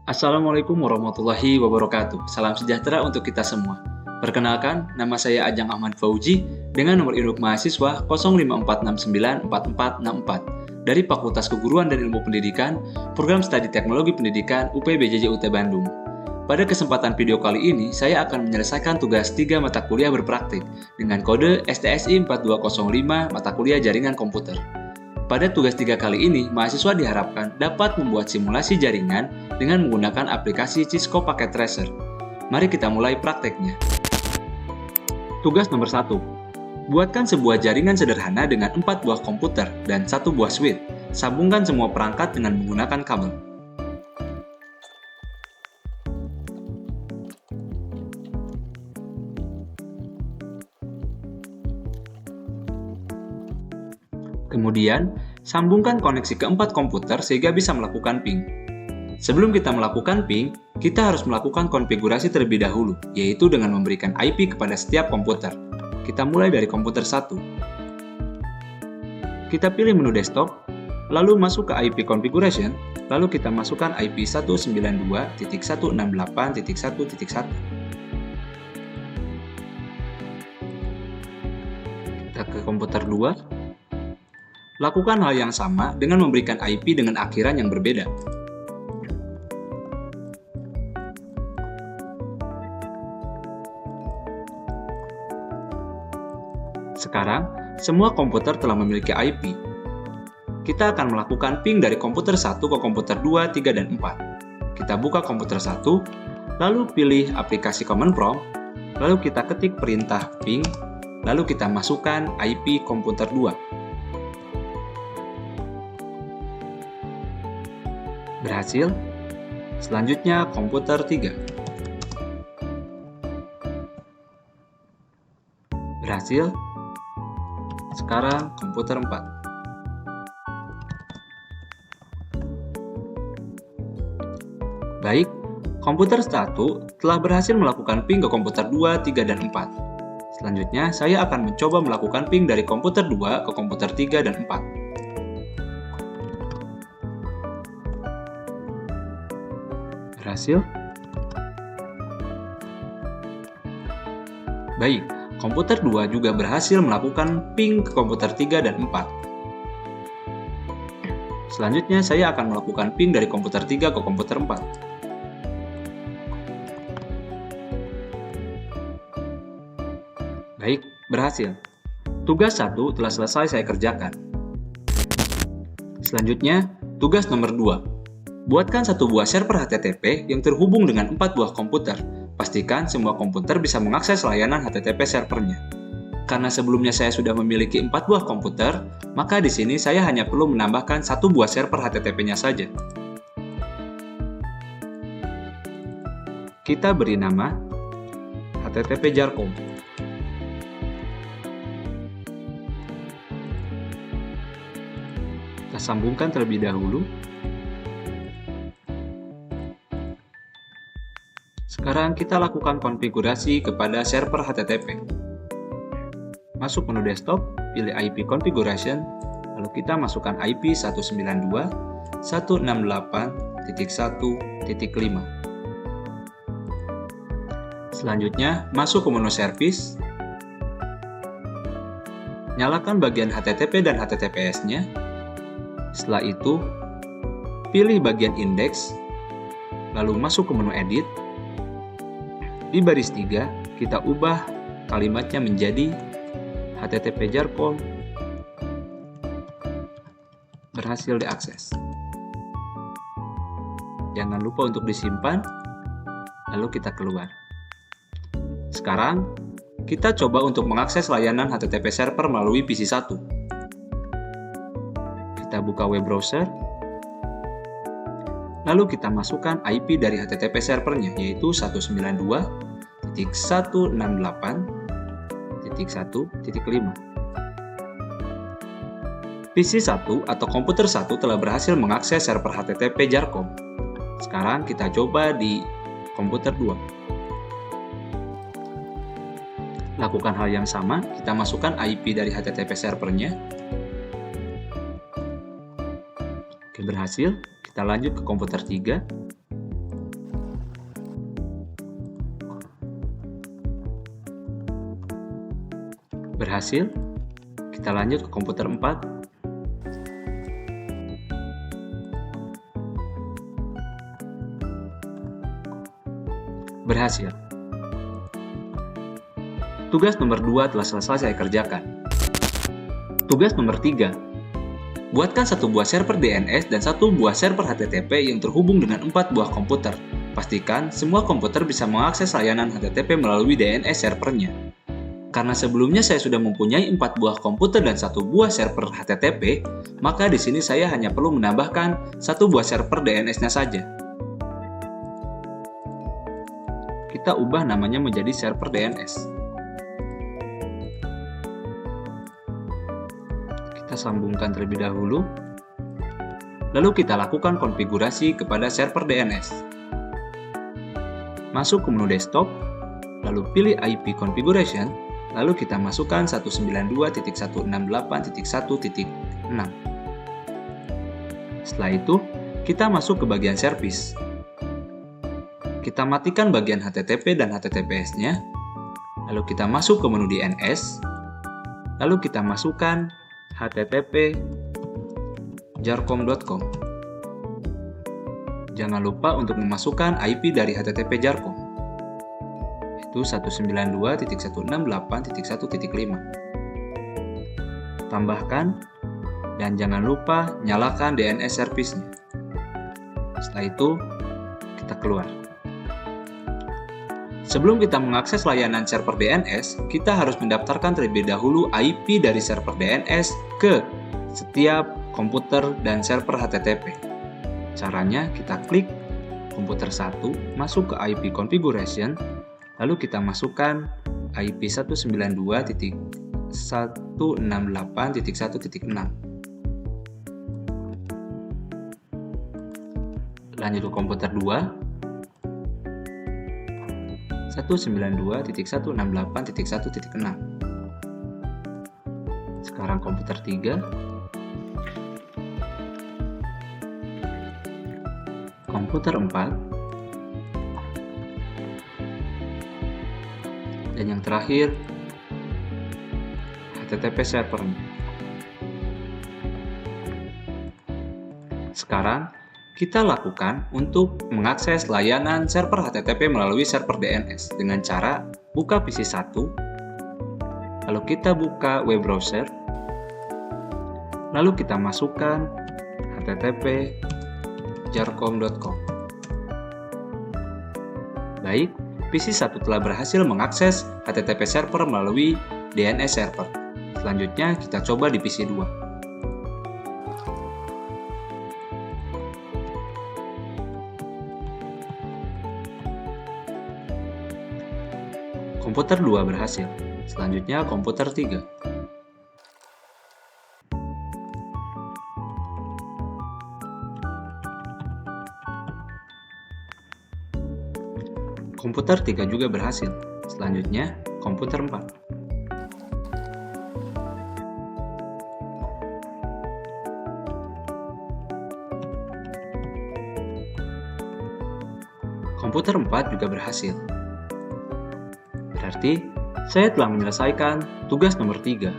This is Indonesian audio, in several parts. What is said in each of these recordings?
Assalamualaikum warahmatullahi wabarakatuh. Salam sejahtera untuk kita semua. Perkenalkan, nama saya Ajeng Ahmad Fauji dengan nomor induk mahasiswa 0546944464 dari Fakultas Keguruan dan Ilmu Pendidikan, Program Studi Teknologi Pendidikan UPBJJ UT Bandung. Pada kesempatan video kali ini, saya akan menyelesaikan tugas 3 mata kuliah berpraktik dengan kode STSI 4205 mata kuliah Jaringan Komputer. Pada tugas 3 kali ini, mahasiswa diharapkan dapat membuat simulasi jaringan dengan menggunakan aplikasi Cisco Packet Tracer. Mari kita mulai prakteknya. Tugas nomor 1. Buatkan sebuah jaringan sederhana dengan 4 buah komputer dan 1 buah switch. Sambungkan semua perangkat dengan menggunakan kabel. Kemudian, sambungkan koneksi ke 4 komputer sehingga bisa melakukan ping. Sebelum kita melakukan ping, kita harus melakukan konfigurasi terlebih dahulu, yaitu dengan memberikan IP kepada setiap komputer. Kita mulai dari komputer 1. Kita pilih menu desktop, lalu masuk ke IP configuration, lalu kita masukkan IP 192.168.1.1. Kita ke komputer 2. Lakukan hal yang sama dengan memberikan IP dengan akhiran yang berbeda. Sekarang, semua komputer telah memiliki IP. Kita akan melakukan ping dari komputer 1 ke komputer 2, 3, dan 4. Kita buka komputer 1, lalu pilih aplikasi Command Prompt, lalu kita ketik perintah ping, lalu kita masukkan IP komputer 2. Berhasil. Selanjutnya komputer 3. Berhasil. Sekarang komputer 4. Baik, komputer 1 telah berhasil melakukan ping ke komputer 2, 3, dan 4. Selanjutnya, saya akan mencoba melakukan ping dari komputer 2 ke komputer 3 dan 4. Berhasil. Baik, komputer 2 juga berhasil melakukan ping ke komputer 3 dan 4. Selanjutnya, saya akan melakukan ping dari komputer 3 ke komputer 4. Baik, berhasil. Tugas 1 telah selesai saya kerjakan. Selanjutnya, tugas nomor 2. Buatkan 1 buah server HTTP yang terhubung dengan 4 buah komputer. Pastikan semua komputer bisa mengakses layanan HTTP servernya. Karena sebelumnya saya sudah memiliki 4 buah komputer, maka di sini saya hanya perlu menambahkan 1 buah server HTTP-nya saja. Kita beri nama HTTP Jarcom. Kita sambungkan terlebih dahulu. Sekarang kita lakukan konfigurasi kepada server HTTP. Masuk menu desktop, pilih IP configuration, lalu kita masukkan IP 192.168.1.5. Selanjutnya, masuk ke menu service, nyalakan bagian HTTP dan HTTPS-nya. Setelah itu, pilih bagian index, lalu masuk ke menu edit. Di baris 3, kita ubah kalimatnya menjadi HTTP Jarcom berhasil diakses. Jangan lupa untuk disimpan, lalu kita keluar. Sekarang, kita coba untuk mengakses layanan HTTP server melalui PC 1. Kita buka web browser, lalu kita masukkan IP dari HTTP servernya, yaitu 192.168.1.5. PC 1 atau komputer 1 telah berhasil mengakses server HTTP Jarcom. Sekarang kita coba di komputer 2. Lakukan hal yang sama, kita masukkan IP dari HTTP servernya. Oke, berhasil. Kita lanjut ke komputer 3. Berhasil? Kita lanjut ke komputer 4. Berhasil. Tugas nomor 2 telah selesai saya kerjakan. Tugas nomor 3. Buatkan satu buah server DNS dan satu buah server HTTP yang terhubung dengan 4 buah komputer. Pastikan semua komputer bisa mengakses layanan HTTP melalui DNS servernya. Karena sebelumnya saya sudah mempunyai 4 buah komputer dan satu buah server HTTP, maka di sini saya hanya perlu menambahkan satu buah server DNS-nya saja. Kita ubah namanya menjadi server DNS. Kita sambungkan terlebih dahulu, lalu kita lakukan konfigurasi kepada server DNS. Masuk ke menu desktop, lalu pilih IP configuration, lalu kita masukkan 192.168.1.6. Setelah itu, kita masuk ke bagian service. Kita matikan bagian HTTP dan HTTPS-nya, lalu kita masuk ke menu DNS, lalu kita masukkan http jarcom.com. Jangan lupa untuk memasukkan IP dari HTTP Jarcom, yaitu 192.168.1.5. Tambahkan, dan jangan lupa nyalakan DNS service-nya. Setelah itu, kita keluar. Sebelum kita mengakses layanan server DNS, kita harus mendaftarkan terlebih dahulu IP dari server DNS ke setiap komputer dan server HTTP. Caranya, kita klik komputer 1, masuk ke IP configuration, lalu kita masukkan IP 192.168.1.6. Lanjut ke komputer 2, 192.168.1.6. Sekarang komputer 3, komputer 4, dan yang terakhir HTTP servernya. Sekarang kita lakukan untuk mengakses layanan server HTTP melalui server DNS dengan cara buka PC 1, lalu kita buka web browser, lalu kita masukkan http jarcom.com. Baik, PC 1 telah berhasil mengakses HTTP server melalui DNS server. Selanjutnya kita coba di PC 2. Komputer 2 berhasil. Selanjutnya komputer 3. Komputer 3 juga berhasil. Selanjutnya komputer 4. Komputer 4 juga berhasil. Berarti, saya telah menyelesaikan tugas nomor 3.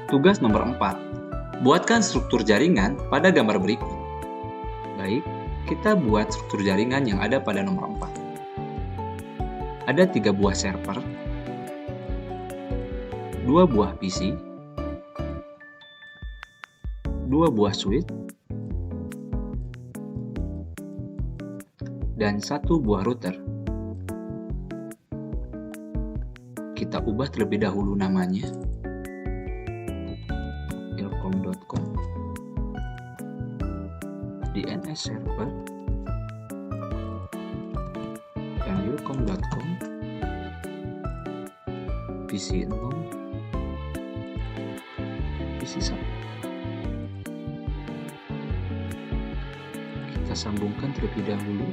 Tugas nomor 4. Buatkan struktur jaringan pada gambar berikut. Baik, kita buat struktur jaringan yang ada pada nomor 4. Ada 3 buah server, 2 buah PC, 2 buah switch, dan 1 buah router. Kita ubah terlebih dahulu namanya ilcom.com, DNS server, dan ilcom.com, PC 0, PC 1. Kita sambungkan terlebih dahulu.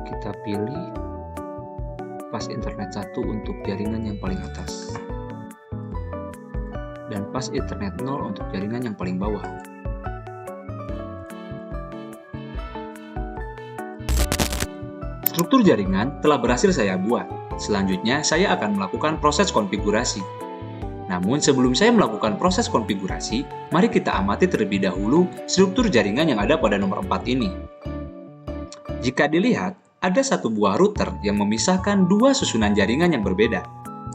Kita pilih pas internet 1 untuk jaringan yang paling atas. dan pas Ethernet 0 untuk jaringan yang paling bawah. Struktur jaringan telah berhasil saya buat. Selanjutnya, saya akan melakukan proses konfigurasi. Namun, sebelum saya melakukan proses konfigurasi, mari kita amati terlebih dahulu struktur jaringan yang ada pada nomor 4 ini. Jika dilihat, ada satu buah router yang memisahkan dua susunan jaringan yang berbeda.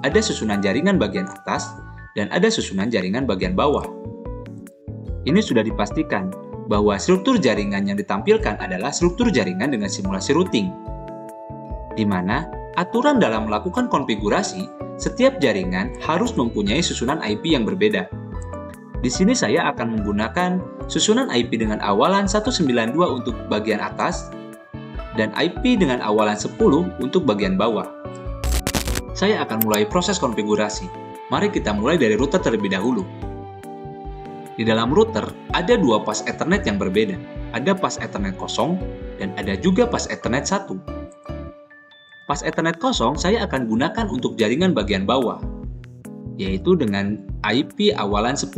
Ada susunan jaringan bagian atas, dan ada susunan jaringan bagian bawah. Ini sudah dipastikan bahwa struktur jaringan yang ditampilkan adalah struktur jaringan dengan simulasi routing, di mana aturan dalam melakukan konfigurasi, setiap jaringan harus mempunyai susunan IP yang berbeda. Di sini saya akan menggunakan susunan IP dengan awalan 192 untuk bagian atas, dan IP dengan awalan 10 untuk bagian bawah. Saya akan mulai proses konfigurasi. Mari kita mulai dari router terlebih dahulu. Di dalam router, ada dua pas Ethernet yang berbeda. Ada pas Ethernet kosong, dan ada juga pas Ethernet 1. Pas Ethernet kosong saya akan gunakan untuk jaringan bagian bawah, yaitu dengan IP awalan 10.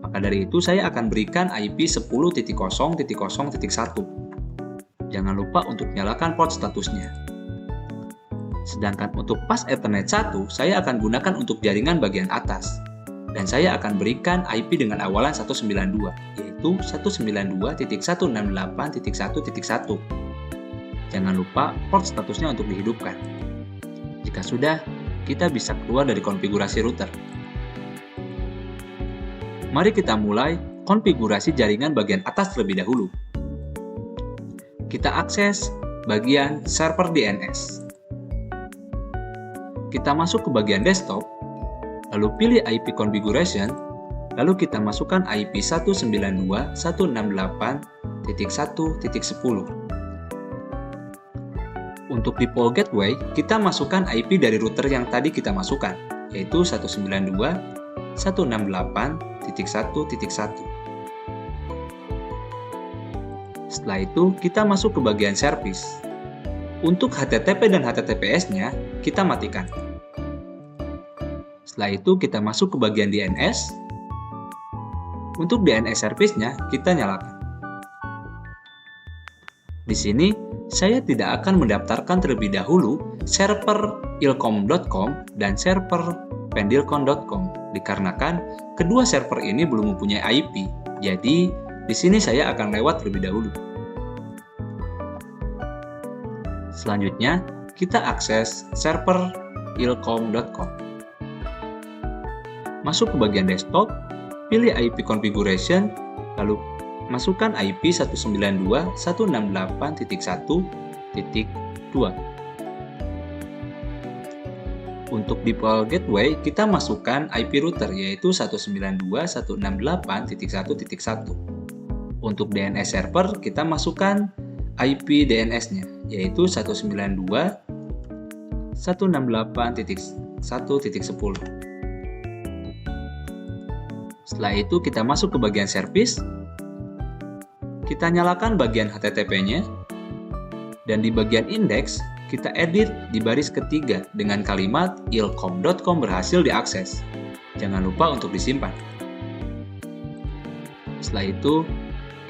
Maka dari itu saya akan berikan IP 10.0.0.1. Jangan lupa untuk nyalakan port statusnya. Sedangkan untuk pas Ethernet 1, saya akan gunakan untuk jaringan bagian atas. Dan saya akan berikan IP dengan awalan 192, yaitu 192.168.1.1. Jangan lupa port statusnya untuk dihidupkan. Jika sudah, kita bisa keluar dari konfigurasi router. Mari kita mulai konfigurasi jaringan bagian atas terlebih dahulu. Kita akses bagian server DNS. Kita masuk ke bagian desktop, lalu pilih IP configuration, lalu kita masukkan IP 192.168.1.10. Untuk default gateway, kita masukkan IP dari router yang tadi kita masukkan, yaitu 192.168.1.1. Setelah itu, kita masuk ke bagian service. Untuk HTTP dan HTTPS-nya, kita matikan. Setelah itu, kita masuk ke bagian DNS. Untuk DNS service-nya, kita nyalakan. Di sini, saya tidak akan mendaftarkan terlebih dahulu server ilkom.com dan server pendilcon.com dikarenakan kedua server ini belum mempunyai IP. Jadi, di sini saya akan lewat terlebih dahulu. Selanjutnya, kita akses server ilkom.com. Masuk ke bagian desktop, pilih IP configuration, lalu masukkan IP 192.168.1.2. Untuk default gateway, kita masukkan IP router yaitu 192.168.1.1. Untuk DNS server, kita masukkan IP DNS-nya yaitu 192.168.1.10. Setelah itu, kita masuk ke bagian service. Kita nyalakan bagian HTTP-nya, dan di bagian index, kita edit di baris ketiga dengan kalimat ilkom.com berhasil diakses. Jangan lupa untuk disimpan. Setelah itu,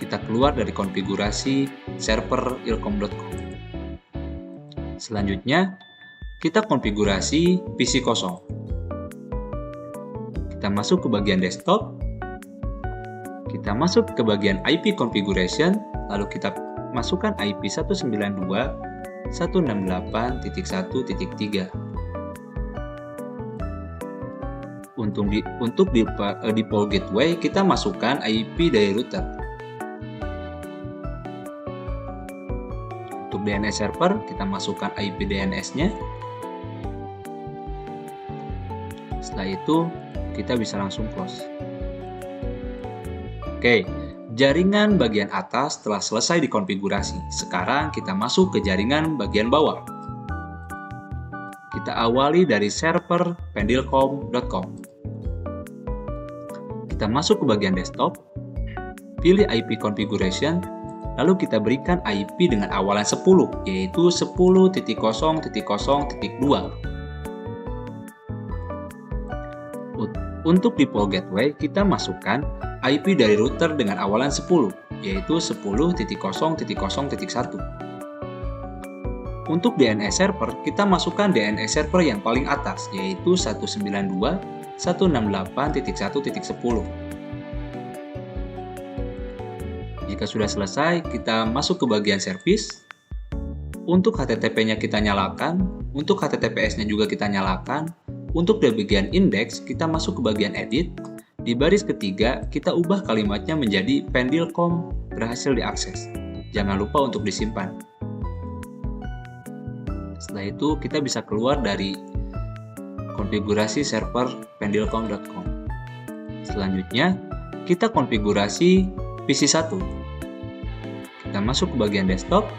kita keluar dari konfigurasi server ilkom.com. Selanjutnya, kita konfigurasi PC kosong. Kita masuk ke bagian desktop, kita masuk ke bagian IP configuration, lalu kita masukkan IP 192.168.1.3. Untuk default gateway, kita masukkan IP dari router. Untuk DNS server, kita masukkan IP DNS-nya. Setelah itu, kita bisa langsung close. Oke, jaringan bagian atas telah selesai dikonfigurasi. Sekarang kita masuk ke jaringan bagian bawah. Kita awali dari server pendilcom.com. Kita masuk ke bagian desktop, pilih IP configuration, lalu kita berikan IP dengan awalan 10, yaitu 10.0.0.2. Untuk default gateway, kita masukkan IP dari router dengan awalan 10, yaitu 10.0.0.1. Untuk DNS server, kita masukkan DNS server yang paling atas, yaitu 192.168.1.10. Jika sudah selesai, kita masuk ke bagian service. Untuk HTTP-nya kita nyalakan, untuk HTTPS-nya juga kita nyalakan. Untuk di bagian index, kita masuk ke bagian edit. Di baris ketiga, kita ubah kalimatnya menjadi pendilcom berhasil diakses. Jangan lupa untuk disimpan. Setelah itu, kita bisa keluar dari konfigurasi server pendilcom.com. Selanjutnya, kita konfigurasi PC1. Kita masuk ke bagian desktop,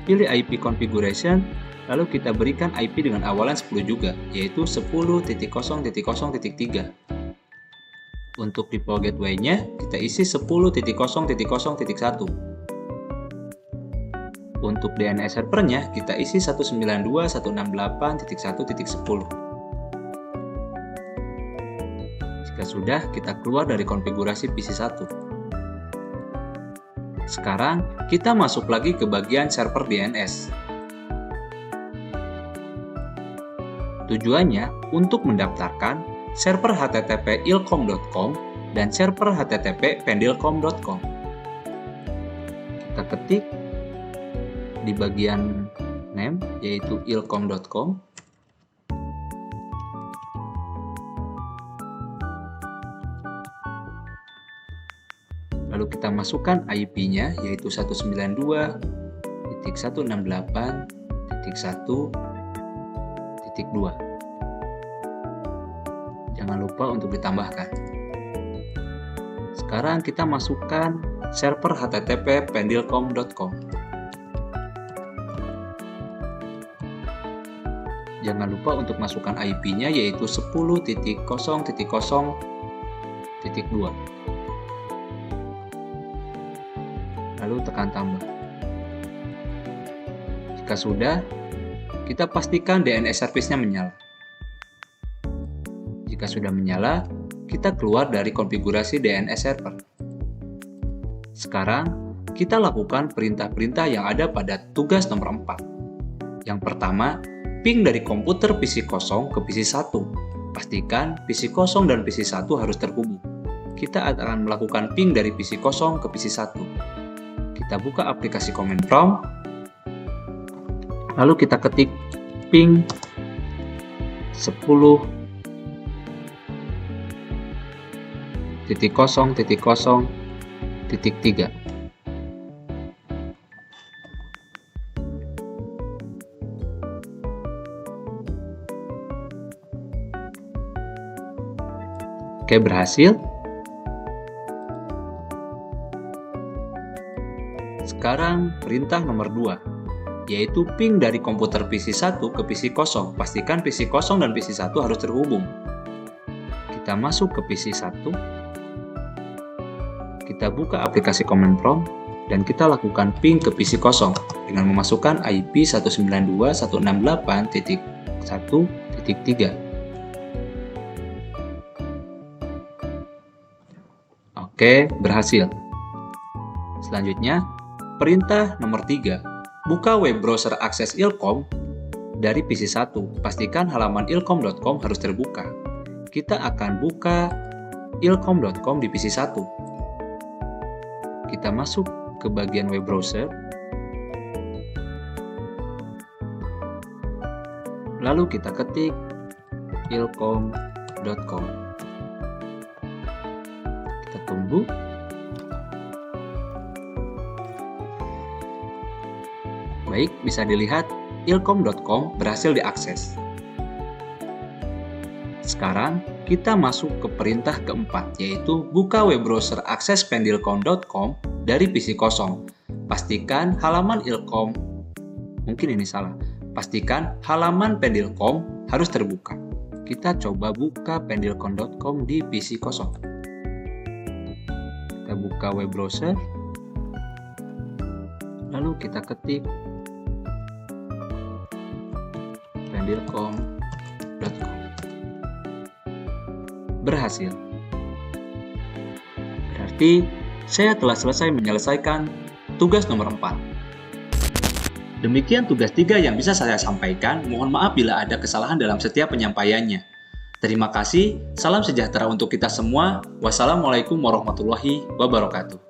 pilih IP configuration, lalu kita berikan IP dengan awalan 10 juga, yaitu 10.0.0.3. Untuk default gateway-nya, kita isi 10.0.0.1. Untuk DNS servernya, kita isi 192.168.1.10. Jika sudah, kita keluar dari konfigurasi PC1. Sekarang, kita masuk lagi ke bagian server DNS. Tujuannya untuk mendaftarkan server http ilkom.com dan server http pendilcom.com. Kita ketik di bagian name, yaitu ilkom.com. Lalu kita masukkan IP-nya, yaitu 192.168.1.2. Jangan lupa untuk ditambahkan. Sekarang kita masukkan server http pendilcom.com. Jangan lupa untuk masukkan IP-nya, yaitu 10.0.0.2. Lalu tekan tambah. Jika sudah, kita pastikan DNS service-nya menyala. Jika sudah menyala, kita keluar dari konfigurasi DNS server. Sekarang, kita lakukan perintah-perintah yang ada pada tugas nomor 4. Yang pertama, ping dari komputer PC kosong ke PC 1. Pastikan PC kosong dan PC 1 harus terhubung. Kita akan melakukan ping dari PC kosong ke PC 1. Kita buka aplikasi command prompt. Lalu kita ketik ping 10.0.0.3. Oke, berhasil. Sekarang perintah nomor 2, yaitu ping dari komputer PC 1 ke PC kosong. Pastikan PC kosong dan PC 1 harus terhubung. Kita masuk ke PC 1. Kita buka aplikasi command prompt dan kita lakukan ping ke PC kosong dengan memasukkan IP 192.168.1.3. Oke, berhasil. Selanjutnya, perintah nomor 3. Buka web browser akses Ilkom dari PC 1. Pastikan halaman ilkom.com harus terbuka. Kita akan buka ilkom.com di PC 1. Kita masuk ke bagian web browser. Lalu kita ketik ilkom.com. Kita tunggu. Baik, bisa dilihat ilkom.com berhasil diakses. Sekarang kita masuk ke perintah keempat, yaitu buka web browser akses pendilcom.com dari PC kosong. Pastikan halaman ilkom, mungkin ini salah, pastikan halaman pendilcom harus terbuka. Kita coba buka pendilcom.com di PC kosong. Kita buka web browser, lalu kita ketik pendilcom.com. berhasil. Berarti, saya telah selesai menyelesaikan tugas nomor 4. Demikian tugas 3 yang bisa saya sampaikan. Mohon maaf bila ada kesalahan dalam setiap penyampaiannya. Terima kasih, salam sejahtera untuk kita semua. Wassalamualaikum warahmatullahi wabarakatuh.